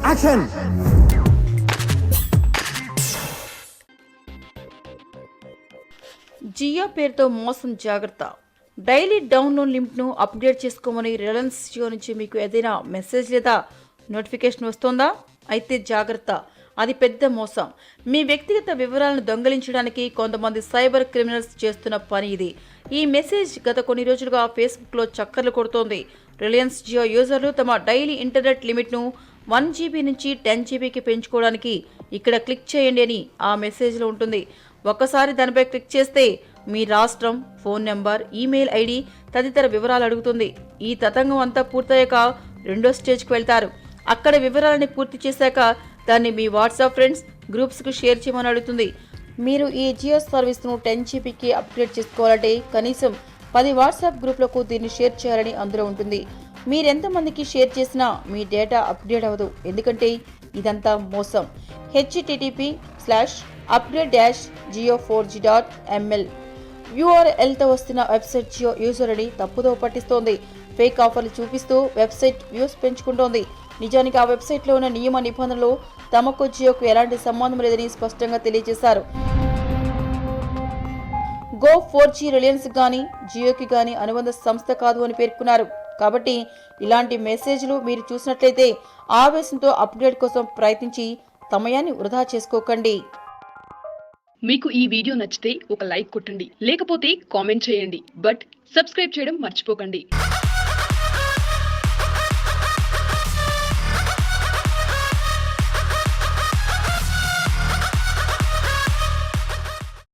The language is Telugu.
యాక్షన్. జియో పేరుతో మోసం జాగ్రత్త. డైలీ డౌన్లోడ్ లిమిట్ను అప్గ్రేడ్ చేసుకోమని రిలయన్స్ జియో నుంచి మీకు ఏదైనా మెసేజ్ లేదా నోటిఫికేషన్ వస్తుందా? అయితే జాగ్రత్త, అది పెద్ద మోసం. మీ వ్యక్తిగత వివరాలను దొంగిలించడానికి కొంతమంది సైబర్ క్రిమినల్స్ చేస్తున్న పని ఇది. ఈ మెసేజ్ గత కొన్ని రోజులుగా ఫేస్బుక్లో చక్కర్లు కొడుతోంది. రిలయన్స్ జియో యూజర్లు తమ డైలీ ఇంటర్నెట్ లిమిట్ను 1 GB నుంచి 10 GBకి పెంచుకోవడానికి ఇక్కడ క్లిక్ చేయండి అని ఆ మెసేజ్లో ఉంటుంది. ఒక్కసారి దానిపై క్లిక్ చేస్తే మీ రాష్ట్రం, ఫోన్ నెంబర్, ఈమెయిల్ ఐడి తదితర వివరాలు అడుగుతుంది. ఈ తతంగం అంతా పూర్తయ్యాక రెండో స్టేజ్కి వెళ్తారు. అక్కడ వివరాలని పూర్తి చేశాక దాన్ని మీ వాట్సాప్ ఫ్రెండ్స్, గ్రూప్స్కు షేర్ చేయమని అడుగుతుంది. మీరు ఈ జియో సర్వీస్ను 10 GBకి అప్గ్రేడ్ చేసుకోవాలంటే కనీసం 10 వాట్సాప్ గ్రూప్లకు దీన్ని షేర్ చేయాలని అందులో ఉంటుంది. మీరెంతమందికి షేర్ చేసినా మీ డేటా అప్గ్రేడ్ అవ్వదు, ఎందుకంటే ఇదంతా మోసం. http:/upgrade-geo4g.ml URLతో వస్తున్న వెబ్సైట్ జియో యూజర్ అని తప్పుదో పట్టిస్తోంది. ఫేక్ ఆఫర్లు చూపిస్తూ వెబ్సైట్ వ్యూస్ పెంచుకుంటోంది. నిజానికి ఆ వెబ్సైట్లో ఉన్న నియమ నిబంధనలు తమకు జియోకు ఎలాంటి సంబంధం లేదని స్పష్టంగా తెలియజేశారు. గో 4G రిలయన్స్ గానీ జియోకి గానీ అనుబంధ సంస్థ కాదు అని పేర్కొన్నారు. కాబట్టి ఇలాంటి మెసేజ్లు మీరు చూసినట్లయితే ఆవేశంతో అప్గ్రేడ్ కోసం ప్రయత్నించి సమయాన్ని వృధా చేసుకోకండి. మీకు ఈ వీడియో నచ్చితే ఒక లైక్ కొట్టండి, లేకపోతే కామెంట్ చేయండి. బట్ సబ్స్క్రైబ్ చేయడం మర్చిపోకండి.